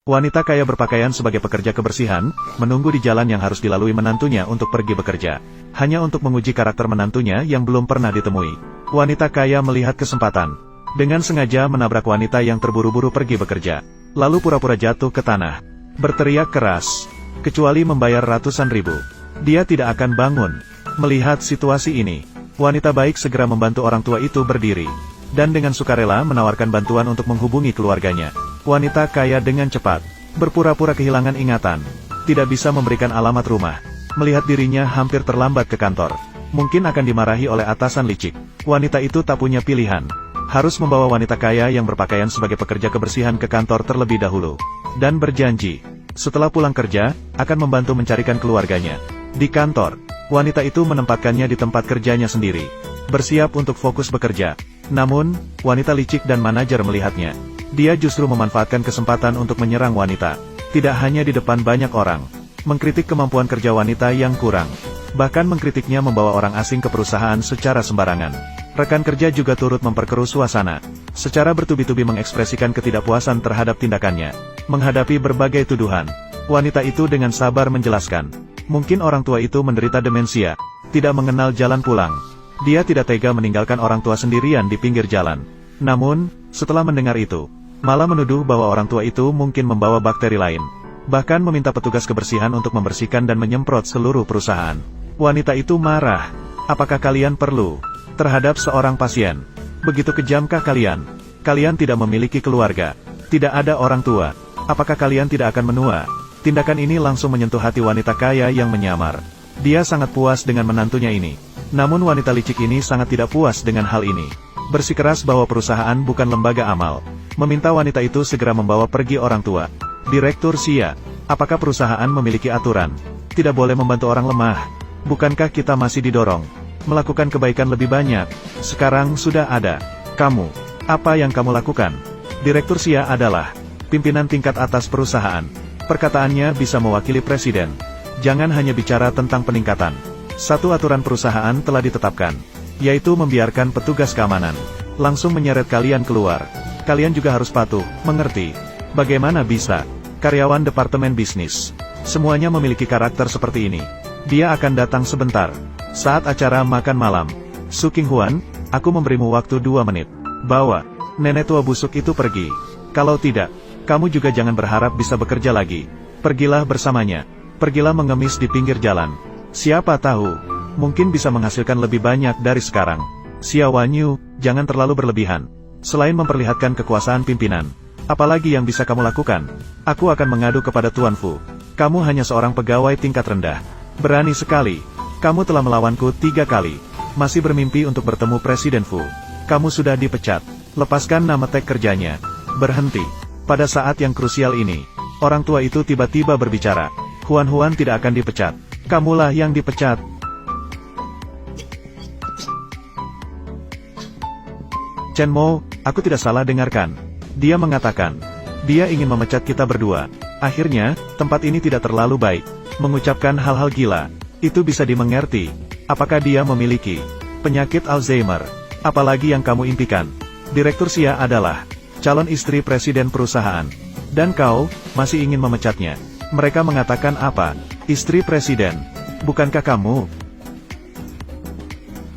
Wanita kaya berpakaian sebagai pekerja kebersihan, menunggu di jalan yang harus dilalui menantunya untuk pergi bekerja. Hanya untuk menguji karakter menantunya yang belum pernah ditemui. Wanita kaya melihat kesempatan. Dengan sengaja menabrak wanita yang terburu-buru pergi bekerja. Lalu pura-pura jatuh ke tanah. Berteriak keras. Kecuali membayar ratusan ribu. Dia tidak akan bangun. Melihat situasi ini, wanita baik segera membantu orang tua itu berdiri. Dan dengan sukarela menawarkan bantuan untuk menghubungi keluarganya. Wanita kaya dengan cepat, berpura-pura kehilangan ingatan, tidak bisa memberikan alamat rumah. Melihat dirinya hampir terlambat ke kantor, mungkin akan dimarahi oleh atasan licik. Wanita itu tak punya pilihan, harus membawa wanita kaya yang berpakaian sebagai pekerja kebersihan ke kantor terlebih dahulu. Dan berjanji, setelah pulang kerja, akan membantu mencarikan keluarganya. Di kantor, wanita itu menempatkannya di tempat kerjanya sendiri, bersiap untuk fokus bekerja. Namun, wanita licik dan manajer melihatnya. Dia justru memanfaatkan kesempatan untuk menyerang wanita. Tidak hanya di depan banyak orang. Mengkritik kemampuan kerja wanita yang kurang. Bahkan mengkritiknya membawa orang asing ke perusahaan secara sembarangan. Rekan kerja juga turut memperkeruh suasana. Secara bertubi-tubi mengekspresikan ketidakpuasan terhadap tindakannya. Menghadapi berbagai tuduhan, wanita itu dengan sabar menjelaskan. Mungkin orang tua itu menderita demensia. Tidak mengenal jalan pulang. Dia tidak tega meninggalkan orang tua sendirian di pinggir jalan. Namun, setelah mendengar itu, malah menuduh bahwa orang tua itu mungkin membawa bakteri lain. Bahkan meminta petugas kebersihan untuk membersihkan dan menyemprot seluruh perusahaan. Wanita itu marah. Apakah kalian perlu? Terhadap seorang pasien. Begitu kejamkah kalian? Kalian tidak memiliki keluarga. Tidak ada orang tua. Apakah kalian tidak akan menua? Tindakan ini langsung menyentuh hati wanita kaya yang menyamar. Dia sangat puas dengan menantunya ini. Namun wanita licik ini sangat tidak puas dengan hal ini. Bersikeras bahwa perusahaan bukan lembaga amal. Meminta wanita itu segera membawa pergi orang tua. Direktur Xia, apakah perusahaan memiliki aturan? Tidak boleh membantu orang lemah. Bukankah kita masih didorong melakukan kebaikan lebih banyak? Sekarang sudah ada. Kamu, apa yang kamu lakukan? Direktur Xia adalah pimpinan tingkat atas perusahaan. Perkataannya bisa mewakili presiden. Jangan hanya bicara tentang peningkatan. Satu aturan perusahaan telah ditetapkan, yaitu membiarkan petugas keamanan langsung menyeret kalian keluar. Kalian juga harus patuh, mengerti? Bagaimana bisa? Karyawan departemen bisnis, semuanya memiliki karakter seperti ini. Dia akan datang sebentar, saat acara makan malam. Su Qinghuan, aku memberimu waktu 2 menit. Bawa nenek tua busuk itu pergi. Kalau tidak, kamu juga jangan berharap bisa bekerja lagi. Pergilah bersamanya. Pergilah mengemis di pinggir jalan. Siapa tahu, mungkin bisa menghasilkan lebih banyak dari sekarang. Xia Wanyu, jangan terlalu berlebihan. Selain memperlihatkan kekuasaan pimpinan, apalagi yang bisa kamu lakukan? Aku akan mengadu kepada Tuan Fu. Kamu hanya seorang pegawai tingkat rendah. Berani sekali. Kamu telah melawanku 3 kali. Masih bermimpi untuk bertemu Presiden Fu. Kamu sudah dipecat. Lepaskan nama tag kerjanya. Berhenti. Pada saat yang krusial ini, orang tua itu tiba-tiba berbicara. Huan tidak akan dipecat. Kamulah yang dipecat. Chen Mo, aku tidak salah dengarkan. Dia mengatakan, dia ingin memecat kita berdua. Akhirnya, tempat ini tidak terlalu baik. Mengucapkan hal-hal gila, itu bisa dimengerti. Apakah dia memiliki penyakit Alzheimer? Apalagi yang kamu impikan? Direktur Xia adalah calon istri presiden perusahaan. Dan kau, masih ingin memecatnya. Mereka mengatakan apa? Istri presiden. Bukankah kamu?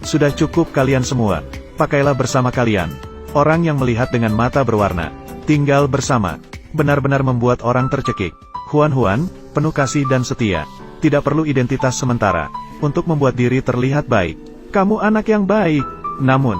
Sudah cukup kalian semua. Pakailah bersama kalian. Orang yang melihat dengan mata berwarna, tinggal bersama, benar-benar membuat orang tercekik. Huan, penuh kasih dan setia. Tidak perlu identitas sementara, untuk membuat diri terlihat baik. Kamu anak yang baik. Namun,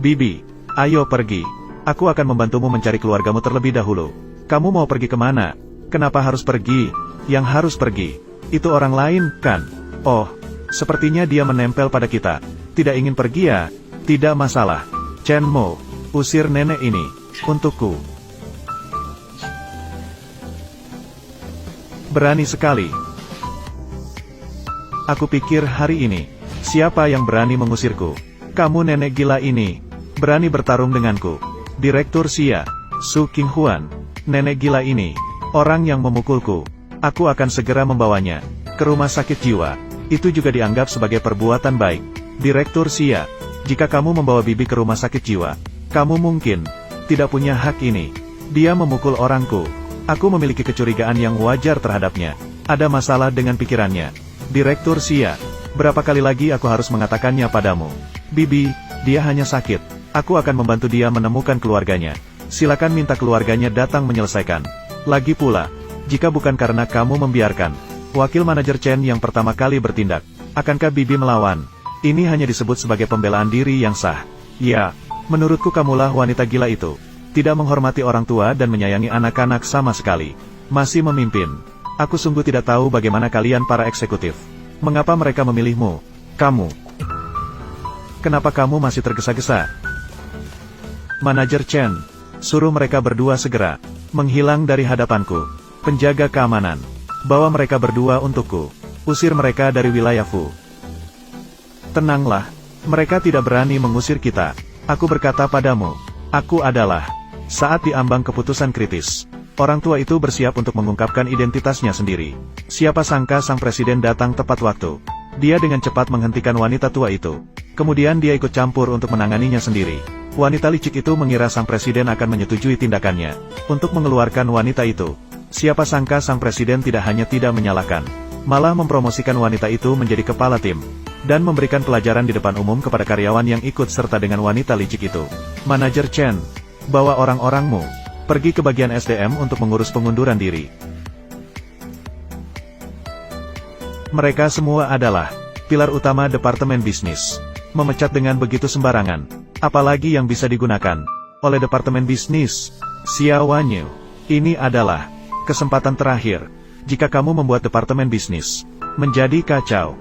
Bibi, ayo pergi. Aku akan membantumu mencari keluargamu terlebih dahulu. Kamu mau pergi kemana? Kenapa harus pergi? Yang harus pergi, itu orang lain, kan? Oh, sepertinya dia menempel pada kita. Tidak ingin pergi ya? Tidak masalah. Chen Mo, usir nenek ini. Untukku. Berani sekali. Aku pikir hari ini, siapa yang berani mengusirku? Kamu nenek gila ini. Berani bertarung denganku. Direktur Xia, Su Qinghuan. Nenek gila ini. Orang yang memukulku. Aku akan segera membawanya ke rumah sakit jiwa. Itu juga dianggap sebagai perbuatan baik. Direktur Xia, jika kamu membawa Bibi ke rumah sakit jiwa, kamu mungkin tidak punya hak ini. Dia memukul orangku. Aku memiliki kecurigaan yang wajar terhadapnya. Ada masalah dengan pikirannya. Direktur Xia, berapa kali lagi aku harus mengatakannya padamu? Bibi, dia hanya sakit. Aku akan membantu dia menemukan keluarganya. Silakan minta keluarganya datang menyelesaikan. Lagi pula, jika bukan karena kamu membiarkan wakil manajer Chen yang pertama kali bertindak, akankah Bibi melawan? Ini hanya disebut sebagai pembelaan diri yang sah. Ya, menurutku kamulah wanita gila itu. Tidak menghormati orang tua dan menyayangi anak-anak sama sekali. Masih memimpin. Aku sungguh tidak tahu bagaimana kalian para eksekutif. Mengapa mereka memilihmu? Kamu. Kenapa kamu masih tergesa-gesa? Manajer Chen, suruh mereka berdua segera menghilang dari hadapanku. Penjaga keamanan, bawa mereka berdua untukku. Usir mereka dari wilayah Fu. Tenanglah, mereka tidak berani mengusir kita. Aku berkata padamu, aku adalah. Saat diambang keputusan kritis, orang tua itu bersiap untuk mengungkapkan identitasnya sendiri. Siapa sangka sang presiden datang tepat waktu. Dia dengan cepat menghentikan wanita tua itu. Kemudian dia ikut campur untuk menanganinya sendiri. Wanita licik itu mengira sang presiden akan menyetujui tindakannya untuk mengeluarkan wanita itu. Siapa sangka sang presiden tidak hanya tidak menyalahkan, malah mempromosikan wanita itu menjadi kepala tim, dan memberikan pelajaran di depan umum kepada karyawan yang ikut serta dengan wanita licik itu. Manajer Chen, bawa orang-orangmu pergi ke bagian SDM untuk mengurus pengunduran diri. Mereka semua adalah pilar utama departemen bisnis. Memecat dengan begitu sembarangan, apalagi yang bisa digunakan oleh departemen bisnis. Xia Wanyu, ini adalah kesempatan terakhir. Jika kamu membuat departemen bisnis menjadi kacau.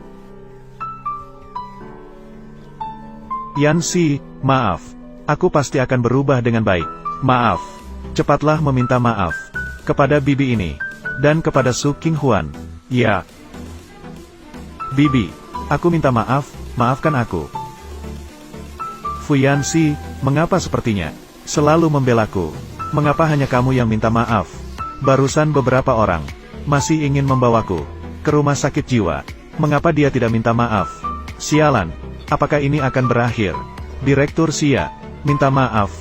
Yanxi, maaf. Aku pasti akan berubah dengan baik. Maaf. Cepatlah meminta maaf kepada Bibi ini dan kepada Su Qinghuan. Ya. Bibi, aku minta maaf, maafkan aku. Fu Yanxi, mengapa sepertinya selalu membelaku? Mengapa hanya kamu yang minta maaf? Barusan beberapa orang masih ingin membawaku ke rumah sakit jiwa. Mengapa dia tidak minta maaf? Sialan, apakah ini akan berakhir? Direktur Xia, minta maaf.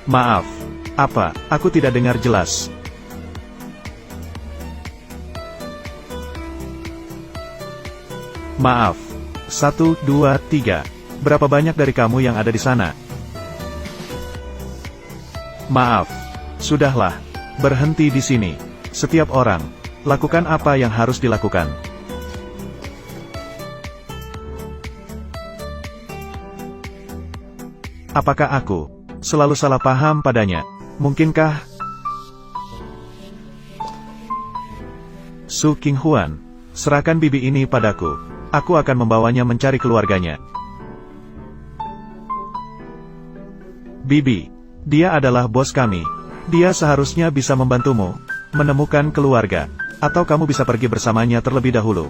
Maaf. Apa? Aku tidak dengar jelas. Maaf. 1, 2, 3. Berapa banyak dari kamu yang ada di sana? Maaf. Sudahlah. Berhenti di sini. Setiap orang, lakukan apa yang harus dilakukan. Apakah aku selalu salah paham padanya? Mungkinkah? Su Qinghuan, serahkan Bibi ini padaku. Aku akan membawanya mencari keluarganya. Bibi, dia adalah bos kami. Dia seharusnya bisa membantumu menemukan keluarga. Atau kamu bisa pergi bersamanya terlebih dahulu.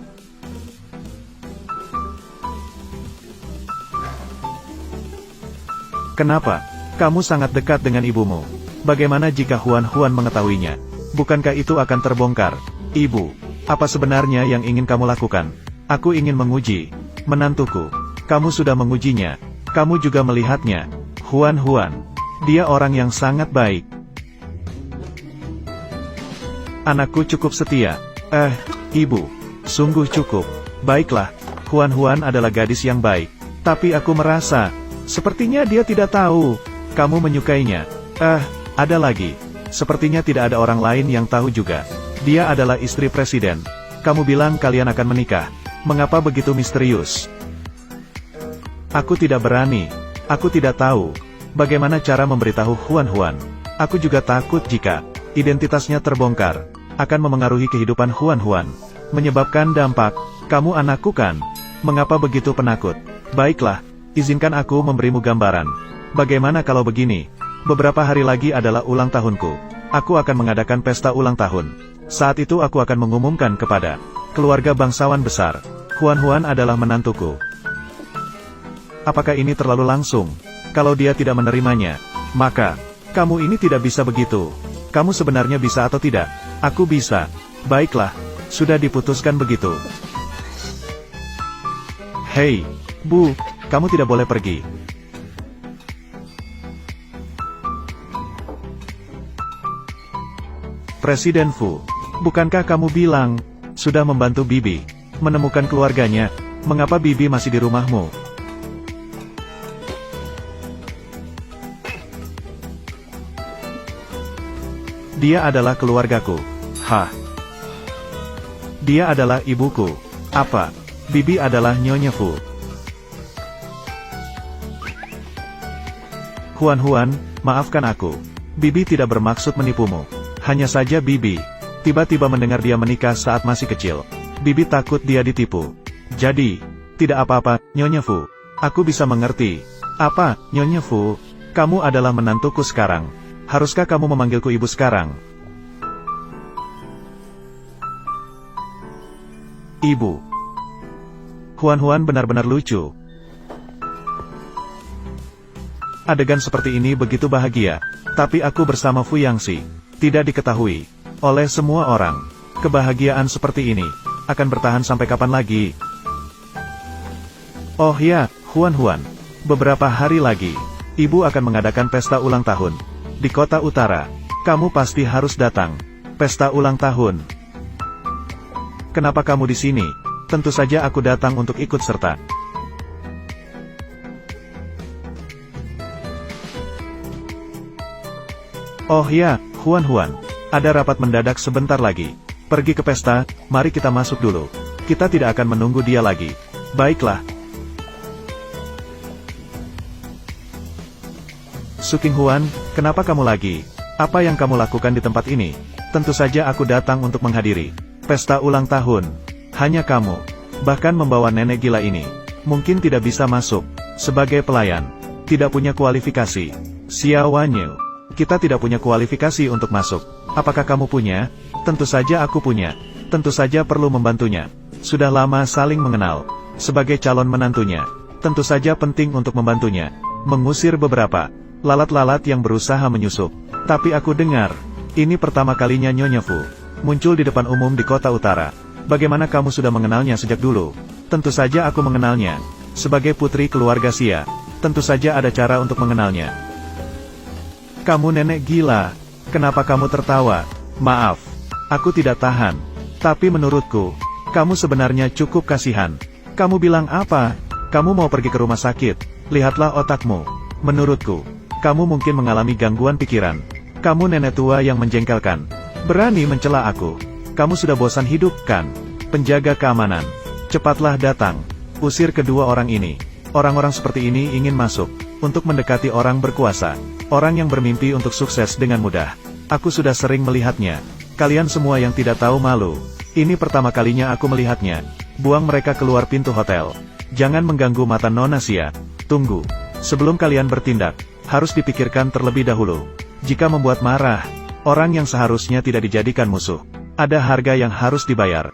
Kenapa? Kamu sangat dekat dengan ibumu. Bagaimana jika Huan mengetahuinya? Bukankah itu akan terbongkar? Ibu, apa sebenarnya yang ingin kamu lakukan? Aku ingin menguji menantuku. Kamu sudah mengujinya. Kamu juga melihatnya. Huan, dia orang yang sangat baik. Anakku cukup setia. Ibu, sungguh cukup. Baiklah, Huan adalah gadis yang baik. Tapi aku merasa, sepertinya dia tidak tahu. Kamu menyukainya. Ada lagi. Sepertinya tidak ada orang lain yang tahu juga. Dia adalah istri presiden. Kamu bilang kalian akan menikah. Mengapa begitu misterius? Aku tidak berani. Aku tidak tahu bagaimana cara memberitahu Huan. Aku juga takut jika identitasnya terbongkar, akan memengaruhi kehidupan Huan. Menyebabkan dampak. Kamu anakku kan? Mengapa begitu penakut? Baiklah, izinkan aku memberimu gambaran. Bagaimana kalau begini? Beberapa hari lagi adalah ulang tahunku. Aku akan mengadakan pesta ulang tahun. Saat itu aku akan mengumumkan kepada keluarga bangsawan besar. Huan adalah menantuku. Apakah ini terlalu langsung? Kalau dia tidak menerimanya, maka kamu ini tidak bisa begitu. Kamu sebenarnya bisa atau tidak? Aku bisa. Baiklah, sudah diputuskan begitu. Hei, Bu, kamu tidak boleh pergi. Presiden Fu, bukankah kamu bilang, sudah membantu Bibi menemukan keluarganya? Mengapa Bibi masih di rumahmu? Dia adalah keluargaku. Hah? Dia adalah ibuku. Apa? Bibi adalah Nyonya Fu. Huan, maafkan aku. Bibi tidak bermaksud menipumu. Hanya saja Bibi tiba-tiba mendengar dia menikah saat masih kecil. Bibi takut dia ditipu. Jadi, tidak apa-apa, Nyonya Fu. Aku bisa mengerti. Apa, Nyonya Fu? Kamu adalah menantuku sekarang. Haruskah kamu memanggilku ibu sekarang? Ibu. Huan benar-benar lucu. Adegan seperti ini begitu bahagia, tapi aku bersama Fu Yangxi tidak diketahui oleh semua orang. Kebahagiaan seperti ini akan bertahan sampai kapan lagi? Oh ya, Huan, beberapa hari lagi, ibu akan mengadakan pesta ulang tahun di kota utara. Kamu pasti harus datang. Pesta ulang tahun. Kenapa kamu di sini? Tentu saja aku datang untuk ikut serta. Oh ya, Huan, ada rapat mendadak sebentar lagi. Pergi ke pesta, mari kita masuk dulu. Kita tidak akan menunggu dia lagi. Baiklah. Suking Huan, kenapa kamu lagi? Apa yang kamu lakukan di tempat ini? Tentu saja aku datang untuk menghadiri pesta ulang tahun. Hanya kamu, bahkan membawa nenek gila ini, mungkin tidak bisa masuk sebagai pelayan. Tidak punya kualifikasi. Xiao Wanyu. Kita tidak punya kualifikasi untuk masuk. Apakah kamu punya? Tentu saja aku punya. Tentu saja perlu membantunya. Sudah lama saling mengenal. Sebagai calon menantunya, tentu saja penting untuk membantunya. Mengusir beberapa lalat-lalat yang berusaha menyusup. Tapi aku dengar, ini pertama kalinya Nyonya Fu muncul di depan umum di kota utara. Bagaimana kamu sudah mengenalnya sejak dulu? Tentu saja aku mengenalnya. Sebagai putri keluarga Xia, tentu saja ada cara untuk mengenalnya. Kamu nenek gila. Kenapa kamu tertawa? Maaf, aku tidak tahan. Tapi menurutku, kamu sebenarnya cukup kasihan. Kamu bilang apa? Kamu mau pergi ke rumah sakit? Lihatlah otakmu. Menurutku, kamu mungkin mengalami gangguan pikiran. Kamu nenek tua yang menjengkelkan. Berani mencela aku. Kamu sudah bosan hidup, kan? Penjaga keamanan, cepatlah datang. Usir kedua orang ini. Orang-orang seperti ini ingin masuk untuk mendekati orang berkuasa. Orang yang bermimpi untuk sukses dengan mudah. Aku sudah sering melihatnya. Kalian semua yang tidak tahu malu. Ini pertama kalinya aku melihatnya. Buang mereka keluar pintu hotel. Jangan mengganggu mata Nona Xia. Tunggu. Sebelum kalian bertindak, harus dipikirkan terlebih dahulu. Jika membuat marah orang yang seharusnya tidak dijadikan musuh, ada harga yang harus dibayar.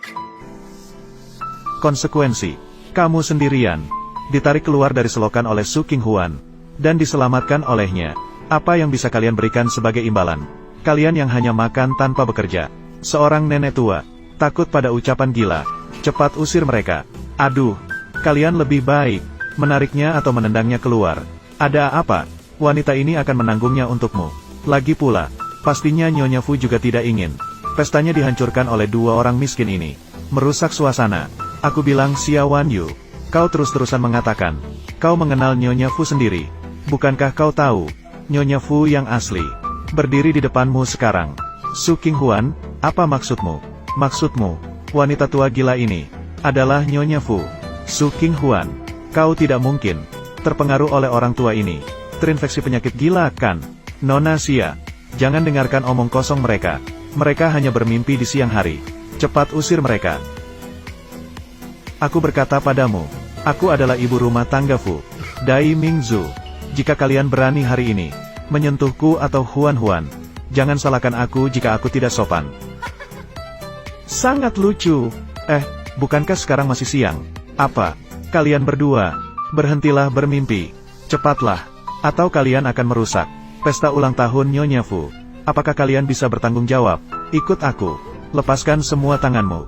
Konsekuensi. Kamu sendirian. Ditarik keluar dari selokan oleh Suking Huan. Dan diselamatkan olehnya. Apa yang bisa kalian berikan sebagai imbalan? Kalian yang hanya makan tanpa bekerja. Seorang nenek tua. Takut pada ucapan gila. Cepat usir mereka. Aduh. Kalian lebih baik menariknya atau menendangnya keluar. Ada apa? Wanita ini akan menanggungnya untukmu. Lagi pula, pastinya Nyonya Fu juga tidak ingin pestanya dihancurkan oleh dua orang miskin ini. Merusak suasana. Aku bilang Xiao Wanyu. Kau terus-terusan mengatakan, kau mengenal Nyonya Fu sendiri. Bukankah kau tahu, Nyonya Fu yang asli berdiri di depanmu sekarang. Suking Huan, apa maksudmu? Maksudmu, wanita tua gila ini adalah Nyonya Fu. Suking Huan, kau tidak mungkin terpengaruh oleh orang tua ini. Terinfeksi penyakit gila, kan? Nona Xia, jangan dengarkan omong kosong mereka. Mereka hanya bermimpi di siang hari. Cepat usir mereka. Aku berkata padamu, aku adalah ibu rumah tangga Fu, Dai Mingzu. Jika kalian berani hari ini menyentuhku atau Huan, jangan salahkan aku jika aku tidak sopan. Sangat lucu. Bukankah sekarang masih siang? Apa? Kalian berdua, berhentilah bermimpi. Cepatlah, atau kalian akan merusak pesta ulang tahun Nyonya Fu. Apakah kalian bisa bertanggung jawab? Ikut aku. Lepaskan semua tanganmu.